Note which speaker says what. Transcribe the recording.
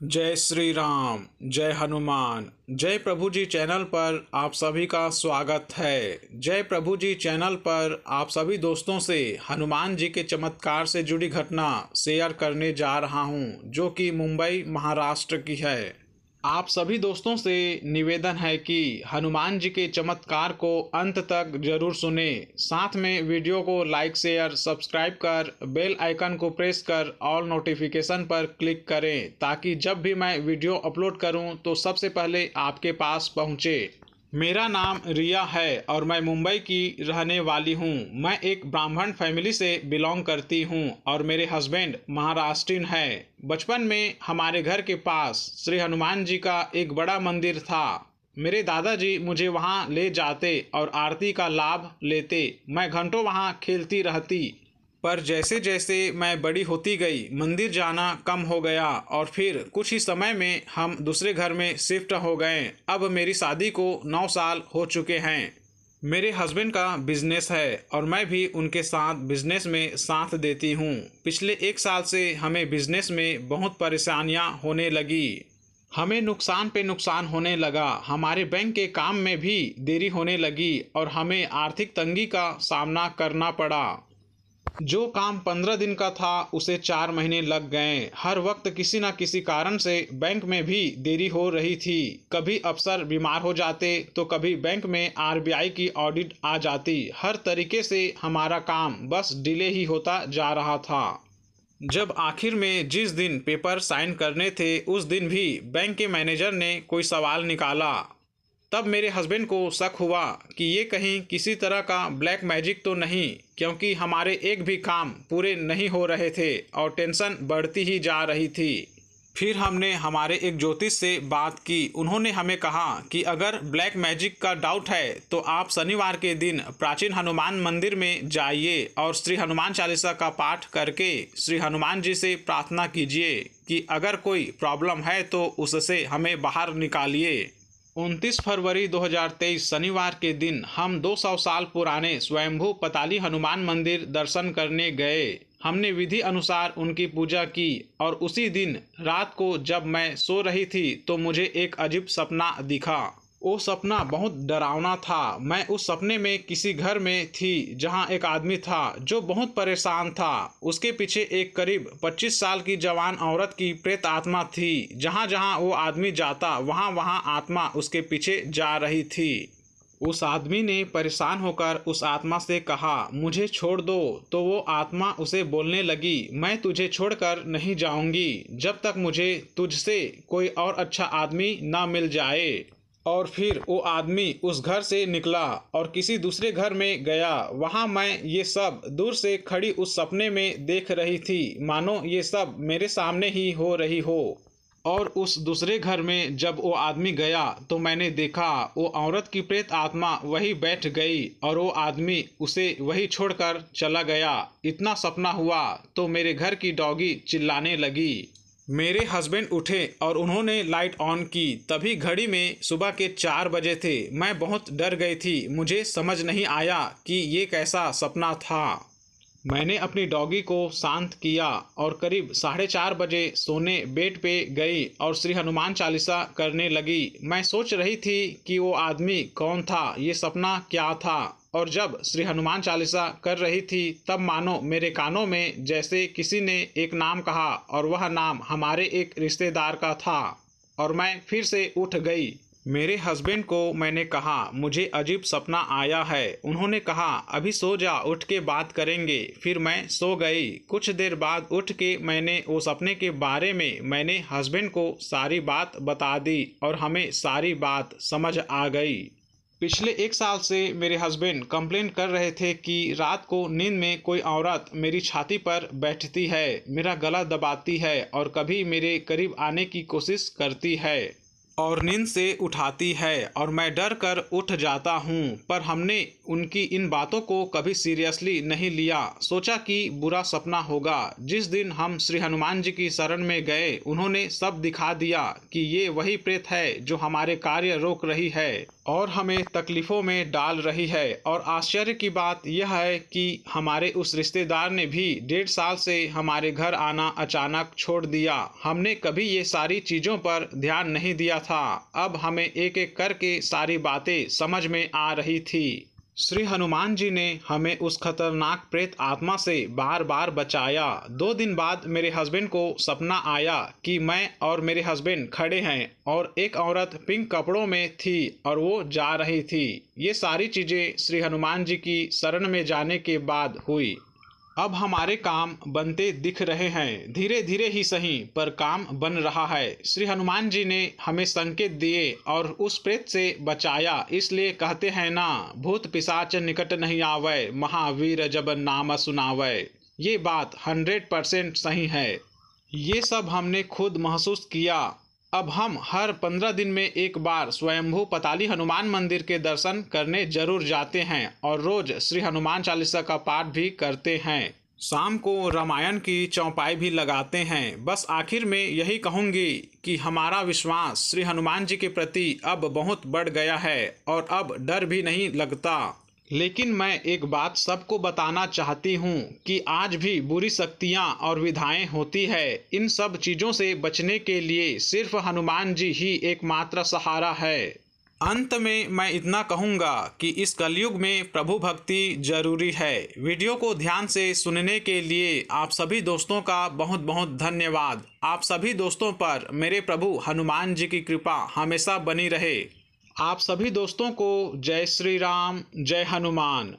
Speaker 1: जय श्री राम, जय हनुमान। जय प्रभु जी चैनल पर आप सभी का स्वागत है। जय प्रभु जी चैनल पर आप सभी दोस्तों से हनुमान जी के चमत्कार से जुड़ी घटना शेयर करने जा रहा हूं, जो कि मुंबई महाराष्ट्र की है। आप सभी दोस्तों से निवेदन है कि हनुमान जी के चमत्कार को अंत तक जरूर सुने। साथ में वीडियो को लाइक शेयर सब्सक्राइब कर बेल आइकन को प्रेस कर ऑल नोटिफिकेशन पर क्लिक करें, ताकि जब भी मैं वीडियो अपलोड करूं तो सबसे पहले आपके पास पहुंचे। मेरा नाम रिया है और मैं मुंबई की रहने वाली हूँ। मैं एक ब्राह्मण फैमिली से बिलोंग करती हूँ और मेरे हस्बैंड महाराष्ट्रीयन है। बचपन में हमारे घर के पास श्री हनुमान जी का एक बड़ा मंदिर था। मेरे दादाजी मुझे वहाँ ले जाते और आरती का लाभ लेते। मैं घंटों वहाँ खेलती रहती। पर जैसे जैसे मैं बड़ी होती गई, मंदिर जाना कम हो गया और फिर कुछ ही समय में हम दूसरे घर में शिफ्ट हो गए। अब मेरी शादी को 9 साल हो चुके हैं। मेरे हस्बैंड का बिजनेस है और मैं भी उनके साथ बिजनेस में साथ देती हूँ। पिछले 1 साल से हमें बिजनेस में बहुत परेशानियाँ होने लगी। हमें नुकसान पे नुकसान होने लगा। हमारे बैंक के काम में भी देरी होने लगी और हमें आर्थिक तंगी का सामना करना पड़ा। जो काम 15 दिन का था उसे 4 महीने लग गए। हर वक्त किसी न किसी कारण से बैंक में भी देरी हो रही थी। कभी अफसर बीमार हो जाते तो कभी बैंक में आरबीआई की ऑडिट आ जाती। हर तरीके से हमारा काम बस डिले ही होता जा रहा था। जब आखिर में जिस दिन पेपर साइन करने थे उस दिन भी बैंक के मैनेजर ने कोई सवाल निकाला। तब मेरे हस्बैंड को शक हुआ कि ये कहीं किसी तरह का ब्लैक मैजिक तो नहीं, क्योंकि हमारे एक भी काम पूरे नहीं हो रहे थे और टेंशन बढ़ती ही जा रही थी। फिर हमने हमारे एक ज्योतिष से बात की। उन्होंने हमें कहा कि अगर ब्लैक मैजिक का डाउट है तो आप शनिवार के दिन प्राचीन हनुमान मंदिर में जाइए और श्री हनुमान चालीसा का पाठ करके श्री हनुमान जी से प्रार्थना कीजिए कि अगर कोई प्रॉब्लम है तो उससे हमें बाहर निकालिए। 29 फरवरी 2023 शनिवार के दिन हम 200 साल पुराने स्वयंभू पताली हनुमान मंदिर दर्शन करने गए। हमने विधि अनुसार उनकी पूजा की और उसी दिन रात को जब मैं सो रही थी तो मुझे एक अजीब सपना दिखा। वो सपना बहुत डरावना था। मैं उस सपने में किसी घर में थी जहां एक आदमी था जो बहुत परेशान था। उसके पीछे एक करीब 25 साल की जवान औरत की प्रेत आत्मा थी। जहां जहां वो आदमी जाता वहां वहां आत्मा उसके पीछे जा रही थी। उस आदमी ने परेशान होकर उस आत्मा से कहा, मुझे छोड़ दो। तो वो आत्मा उसे बोलने लगी, मैं तुझे छोड़कर नहीं जाऊंगी जब तक मुझे तुझसे कोई और अच्छा आदमी ना मिल जाए। और फिर वो आदमी उस घर से निकला और किसी दूसरे घर में गया। वहां मैं ये सब दूर से खड़ी उस सपने में देख रही थी, मानो ये सब मेरे सामने ही हो रही हो। और उस दूसरे घर में जब वो आदमी गया तो मैंने देखा वो औरत की प्रेत आत्मा वही बैठ गई और वो आदमी उसे वही छोड़कर चला गया। इतना सपना हुआ तो मेरे घर की डॉगी चिल्लाने लगी। मेरे हस्बैंड उठे और उन्होंने लाइट ऑन की। तभी घड़ी में सुबह के 4 बजे थे। मैं बहुत डर गई थी। मुझे समझ नहीं आया कि ये कैसा सपना था। मैंने अपनी डॉगी को शांत किया और करीब 4:30 बजे सोने बेड पे गई और श्री हनुमान चालीसा करने लगी। मैं सोच रही थी कि वो आदमी कौन था, ये सपना क्या था। और जब श्री हनुमान चालीसा कर रही थी तब मानो मेरे कानों में जैसे किसी ने एक नाम कहा और वह नाम हमारे एक रिश्तेदार का था और मैं फिर से उठ गई। मेरे हस्बैंड को मैंने कहा, मुझे अजीब सपना आया है। उन्होंने कहा, अभी सो जा, उठ के बात करेंगे। फिर मैं सो गई। कुछ देर बाद उठ के मैंने वो सपने के बारे में मैंने हस्बैंड को सारी बात बता दी और हमें सारी बात समझ आ गई। पिछले 1 साल से मेरे हस्बैंड कंप्लेन कर रहे थे कि रात को नींद में कोई औरत मेरी छाती पर बैठती है, मेरा गला दबाती है और कभी मेरे करीब आने की कोशिश करती है। और नींद से उठाती है और मैं डर कर उठ जाता हूँ। पर हमने उनकी इन बातों को कभी सीरियसली नहीं लिया। सोचा कि बुरा सपना होगा। जिस दिन हम श्री हनुमान जी की शरण में गए, उन्होंने सब दिखा दिया कि ये वही प्रेत है जो हमारे कार्य रोक रही है और हमें तकलीफ़ों में डाल रही है। और आश्चर्य की बात यह है कि हमारे उस रिश्तेदार ने भी 1.5 साल से हमारे घर आना अचानक छोड़ दिया। हमने कभी ये सारी चीज़ों पर ध्यान नहीं दिया था। अब हमें एक एक करके सारी बातें समझ में आ रही थी। श्री हनुमान जी ने हमें उस खतरनाक प्रेत आत्मा से बार बार बचाया। 2 दिन बाद मेरे हस्बैंड को सपना आया कि मैं और मेरे हस्बैंड खड़े हैं और एक औरत पिंक कपड़ों में थी और वो जा रही थी। ये सारी चीज़ें श्री हनुमान जी की शरण में जाने के बाद हुई। अब हमारे काम बनते दिख रहे हैं, धीरे धीरे ही सही पर काम बन रहा है। श्री हनुमान जी ने हमें संकेत दिए और उस प्रेत से बचाया। इसलिए कहते हैं ना, भूत पिशाच निकट नहीं आवे, महावीर जब नाम सुनावे। ये बात 100% सही है। ये सब हमने खुद महसूस किया। अब हम हर 15 दिन में एक बार स्वयंभू पताली हनुमान मंदिर के दर्शन करने जरूर जाते हैं और रोज श्री हनुमान चालीसा का पाठ भी करते हैं। शाम को रामायण की चौपाई भी लगाते हैं। बस आखिर में यही कहूँगी कि हमारा विश्वास श्री हनुमान जी के प्रति अब बहुत बढ़ गया है और अब डर भी नहीं लगता। लेकिन मैं एक बात सबको बताना चाहती हूँ कि आज भी बुरी शक्तियाँ और विधाएं होती है। इन सब चीज़ों से बचने के लिए सिर्फ हनुमान जी ही एकमात्र सहारा है। अंत में मैं इतना कहूँगा कि इस कलयुग में प्रभु भक्ति जरूरी है। वीडियो को ध्यान से सुनने के लिए आप सभी दोस्तों का बहुत बहुत धन्यवाद। आप सभी दोस्तों पर मेरे प्रभु हनुमान जी की कृपा हमेशा बनी रहे। आप सभी दोस्तों को जय श्री राम, जय हनुमान।